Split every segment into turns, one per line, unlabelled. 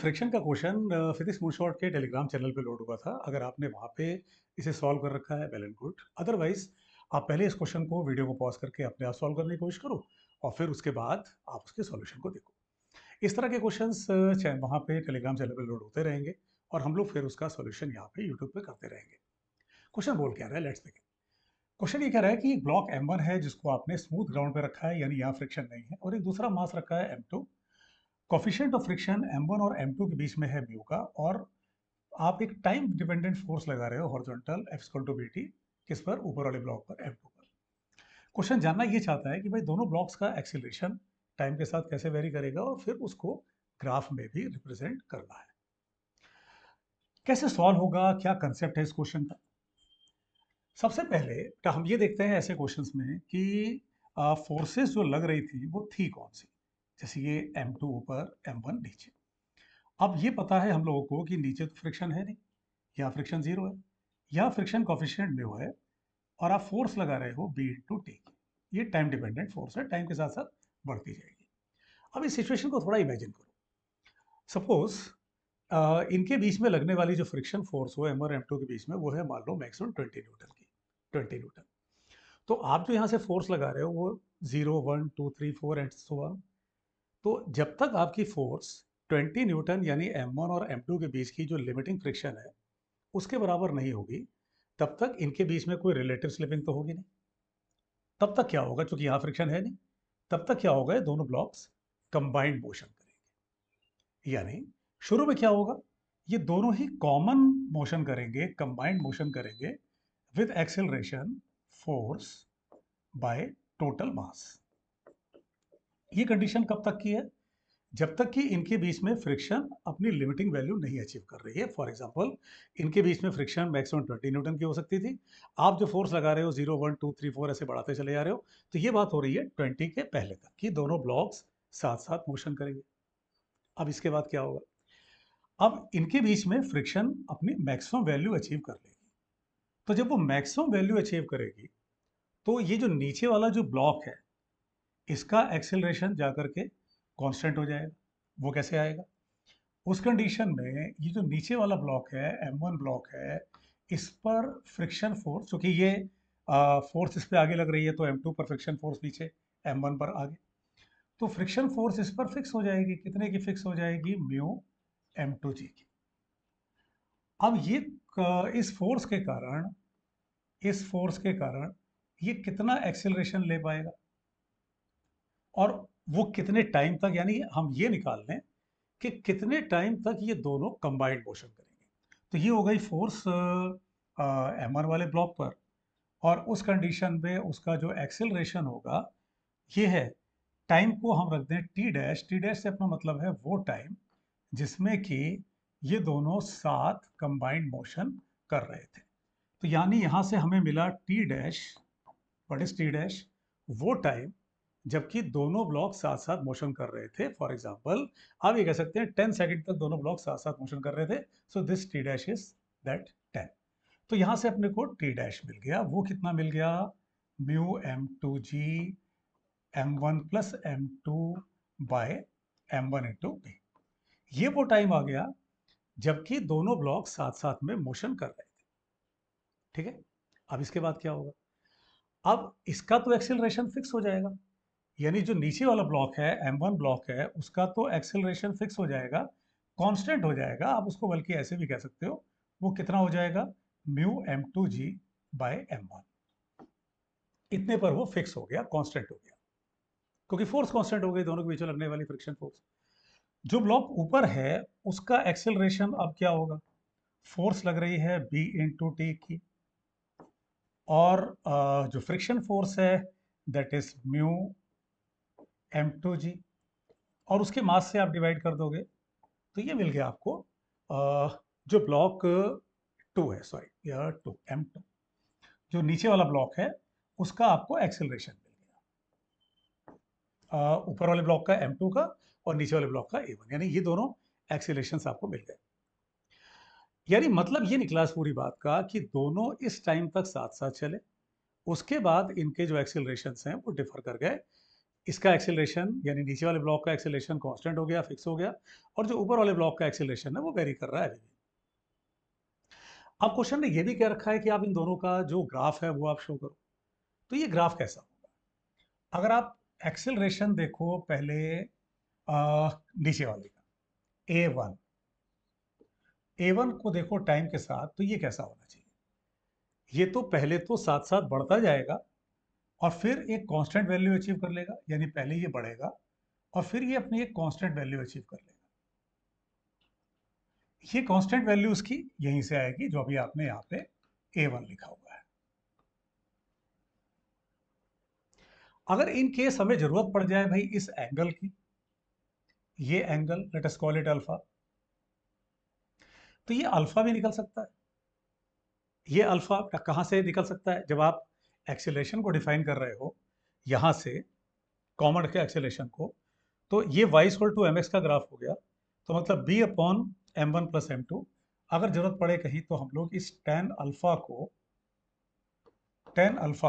Friction का question physics moonshot के Telegram channel पे लोड हुआ था। अगर आपने वहाँ पे इसे सॉल्व कर रखा है, वेल एंड गुड। अदरवाइज आप पहले इस क्वेश्चन को वीडियो को पॉज करके अपने आप सॉल्व करने की कोशिश करो और फिर उसके बाद आप उसके सॉल्यूशन को देखो। इस तरह के क्वेश्चंस वहाँ पे टेलीग्राम चैनल पे लोड होते रहेंगे और हम लोग फिर उसका सॉल्यूशन यहाँ पे यूट्यूब पे करते रहेंगे। क्वेश्चन बोल क्या रहा है, लेट्स बिगिन। क्वेश्चन ये कह रहा है कि एक ब्लॉक M1 है जिसको आपने स्मूथ ग्राउंड पे रखा है, यानी यहाँ फ्रिक्शन नहीं है, और एक दूसरा मास रखा है M2। Coefficient of friction M1 और M2 के बीच में है म्यू का, और आप एक टाइम डिपेंडेंट फोर्स लगा रहे हो हॉरिजॉन्टल F=BT, किस पर? ऊपर वाले ब्लॉक पर M2 पर। क्वेश्चन जानना ये चाहता है कि भाई दोनों ब्लॉक्स का एक्सीलरेशन टाइम के साथ कैसे वेरी करेगा और फिर उसको ग्राफ में भी रिप्रेजेंट करना है। कैसे सॉल्व होगा, क्या कंसेप्ट है इस क्वेश्चन का? सबसे पहले तो हम ये देखते हैं ऐसे क्वेश्चंस में कि फोर्सेस जो लग रही थी वो थी कौन सी। जैसे ये M2 ऊपर, M1 नीचे। अब ये पता है हम लोगों को कि नीचे तो फ्रिक्शन है नहीं, यहाँ फ्रिक्शन जीरो है, यहाँ फ्रिक्शन कॉफिशिएंट म्यू है, और आप फोर्स लगा रहे हो B/T की। ये टाइम डिपेंडेंट फोर्स है, टाइम के साथ साथ बढ़ती जाएगी। अब इस सिचुएशन को थोड़ा इमेजिन करो। सपोज इनके बीच में लगने वाली जो फ्रिक्शन फोर्स हो M1 और M2 के बीच में, वो है मान लो मैक्सिमम 20 न्यूटन की। 20 न्यूटन। तो आप जो यहाँ से फोर्स लगा रहे हो वो 0, 1, 2, 3, 4 एंड सो ऑन। तो जब तक आपकी फोर्स 20 न्यूटन यानी M1 और M2 के बीच की जो लिमिटिंग फ्रिक्शन है उसके बराबर नहीं होगी, तब तक इनके बीच में कोई रिलेटिव स्लिपिंग तो होगी नहीं। तब तक क्या होगा, क्योंकि यहाँ फ्रिक्शन है नहीं, तब तक क्या होगा, ये दोनों ब्लॉक्स कंबाइंड मोशन करेंगे। यानी शुरू में क्या होगा, ये दोनों ही कॉमन मोशन करेंगे, कंबाइंड मोशन करेंगे with acceleration force by total mass. ये कंडीशन कब तक की है? जब तक कि इनके बीच में फ्रिक्शन अपनी लिमिटिंग वैल्यू नहीं अचीव कर रही है। फॉर एग्जांपल, इनके बीच में फ्रिक्शन मैक्सिमम 20 न्यूटन की हो सकती थी। आप जो फोर्स लगा रहे हो 0, 1, 2, 3, 4 ऐसे बढ़ाते चले जा रहे हो, तो ये बात हो रही है 20 के पहले तक कि दोनों ब्लॉक्स साथ साथ मोशन करेंगे। अब इसके बाद क्या होगा, अब इनके बीच में फ्रिक्शन अपनी मैक्सिमम वैल्यू अचीव कर लेगी। तो जब वो मैक्सिमम वैल्यू अचीव करेगी, तो ये जो नीचे वाला जो ब्लॉक है, इसका एक्सेलरेशन जाकर के कांस्टेंट हो जाएगा। वो कैसे आएगा? उस कंडीशन में ये जो नीचे वाला ब्लॉक है, M1 ब्लॉक है, इस पर फ्रिक्शन फोर्स, क्योंकि ये फोर्स इस पे आगे लग रही है, तो M2 पर फ्रिक्शन फोर्स नीचे, M1 पर आगे। तो फ्रिक्शन फोर्स इस पर फिक्स हो जाएगी। कितने की फिक्स हो जाएगी? म्यू M2G की। अब ये इस फोर्स के कारण, इस फोर्स के कारण ये कितना एक्सेलरेशन ले पाएगा, और वो कितने टाइम तक, यानी हम ये निकाल लें कि कितने टाइम तक ये दोनों कंबाइंड मोशन करेंगे। तो ये हो गई फोर्स M1 वाले ब्लॉक पर, और उस कंडीशन में उसका जो एक्सेलरेशन होगा ये है, टाइम को हम रख दें टी डैश। टी डैश से अपना मतलब है वो टाइम जिसमें कि ये दोनों साथ कंबाइंड मोशन कर रहे थे। तो यानी यहाँ से हमें मिला T dash. What is T dash? वो टाइम जबकि दोनों ब्लॉक साथ साथ मोशन कर रहे थे। फॉर एग्जाम्पल, आप ये कह सकते हैं 10 सेकंड तक दोनों ब्लॉक साथ साथ मोशन कर रहे थे। So this T dash is that 10। तो यहां से अपने को टी डैश मिल गया। वो कितना मिल गया? Mu M2G M1 plus M2 by M1 into B. ये वो टाइम आ गया जबकि दोनों ब्लॉक साथ साथ में मोशन कर रहे थे। ठीक है। अब इसके बाद क्या होगा? अब इसका तो एक्सेलरेशन फिक्स हो जाएगा, यानी जो नीचे वाला ब्लॉक है, M1 ब्लॉक है, उसका तो एक्सेलरेशन फिक्स हो जाएगा, कांस्टेंट हो जाएगा। आप उसको बल्कि ऐसे भी कह सकते हो, वो कितना हो जाएगा? Mu M2G by M1। इतने पर वो फिक्स हो गया, कांस्टेंट हो गया, क्योंकि फोर्स कांस्टेंट हो गई, दोनों के बीच में लगने वाली फ्रिक्शन फोर्स। जो ब्लॉक ऊपर है उसका एक्सेलरेशन अब क्या होगा? फोर्स लग रही है B/T की, और जो फ्रिक्शन फोर्स है दैट इज म्यू M2G, और उसके मास से आप डिवाइड कर दोगे, तो ये मिल गया आपको जो ब्लॉक टू है, सॉरी यह टू M2, जो नीचे वाला ब्लॉक है उसका आपको एक्सेलरेशन मिल गया, ऊपर वाले ब्लॉक का M2 का और नीचे वाले ब्लॉक का A1, यानी ये दोनों एक्सेलरेशन आपको मिल गए। यानी मतलब ये निकला इस पूरी बात का कि दोनों इस टाइम तक साथ साथ चले, उसके बाद इनके जो एक्सेलरेशन हैं वो डिफर कर गए। इसका एक्सेलरेशन यानी नीचे वाले ब्लॉक का एक्सेलरेशन कांस्टेंट हो गया, फिक्स हो गया, और जो ऊपर वाले ब्लॉक का एक्सेलरेशन है वो वेरी कर रहा है अभी भी। अब क्वेश्चन ने ये भी कह रखा है कि आप इन दोनों का जो ग्राफ है वो आप शो करो। तो ये ग्राफ कैसा होगा? अगर आप एक्सेलरेशन देखो पहले नीचे वाले का A1, A1 को देखो टाइम के साथ, तो ये कैसा होना चाहिए? ये तो पहले तो साथ साथ बढ़ता जाएगा और फिर एक कांस्टेंट वैल्यू अचीव कर लेगा, यानी पहले ये बढ़ेगा और फिर ये अपनी एक कांस्टेंट वैल्यू अचीव कर लेगा। ये कांस्टेंट वैल्यू उसकी यहीं से आएगी जो अभी आपने यहाँ पे A1 लिखा हुआ है। अगर इन केस हमें जरूरत पड़ जाए भाई इस एंगल की, ये angle let us call it alpha, तो ये अल्फा भी निकल सकता है। ये अल्फा कहाँ से निकल सकता है? जब आप एक्सेलरेशन को डिफाइन कर रहे हो यहाँ से, कॉमन के एक्सेलरेशन को, तो ये y इक्वल टू mx का ग्राफ हो गया, तो मतलब b upon m1 plus m2। अगर जरूरत पड़े कहीं तो हम लोग इस tan अल्फा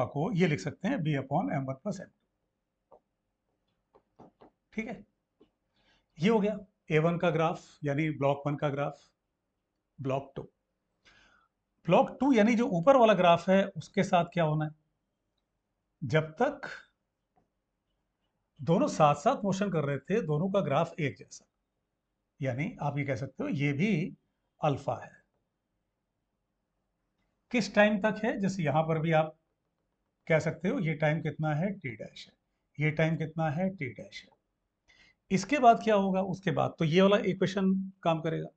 को ये लिख सकते हैं b upon m1 plus m2। ठीक है, ये हो गया A1 का ग्राफ यानी ब्लॉक 1 का ग्राफ। ब्लॉक 2, ब्लॉक 2 यानी जो ऊपर वाला ग्राफ है उसके साथ क्या होना है? जब तक दोनों साथ साथ मोशन कर रहे थे दोनों का ग्राफ एक जैसा, यानी आप ये कह सकते हो ये भी अल्फा है। किस टाइम तक है? जैसे यहां पर भी आप कह सकते हो ये टाइम कितना है, टी डैश है, ये टाइम कितना है, टी डैश है। इसके बाद क्या होगा? उसके बाद तो ये वाला इक्वेशन काम करेगा।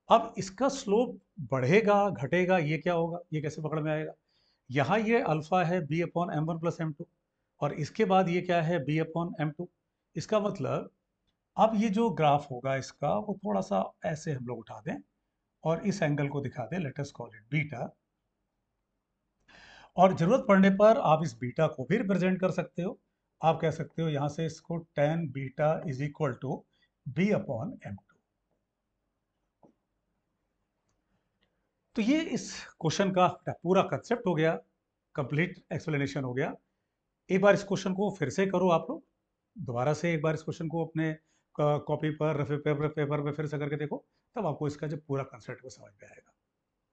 अब इसका स्लोप बढ़ेगा घटेगा, ये क्या होगा, ये कैसे पकड़ में आएगा? यहाँ ये अल्फा है b upon m1 plus m2 और इसके बाद ये क्या है, b अपॉन m2। इसका मतलब अब ये जो ग्राफ होगा इसका वो थोड़ा सा ऐसे हम लोग उठा दें और इस एंगल को दिखा दें, let us call it beta. और जरूरत पड़ने पर आप इस बीटा को भी रिप्रेजेंट कर सकते हो। आप कह सकते हो यहां से इसको tan beta is equal to b upon m2। तो ये इस क्वेश्चन का पूरा कंसेप्ट हो गया, कंप्लीट एक्सप्लेनेशन हो गया। एक बार इस क्वेश्चन को फिर से करो आप लोग, दोबारा से एक बार इस क्वेश्चन को अपने कॉपी पर पेपर पे फिर से करके देखो, तब आपको इसका जो पूरा कंसेप्ट वो समझ में आएगा।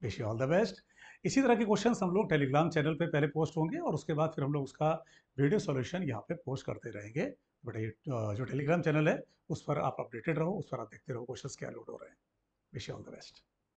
Wish you all the best. इसी तरह के क्वेश्चंस हम लोग टेलीग्राम चैनल पे पहले पोस्ट होंगे और उसके बाद फिर हम लोग उसका वीडियो सॉल्यूशन यहाँ पे पोस्ट करते रहेंगे। बट ये जो टेलीग्राम चैनल है उस पर आप अपडेटेड रहो, उस पर आप देखते रहो क्वेश्चंस क्या लोड हो रहे हैं। Wish you all the best.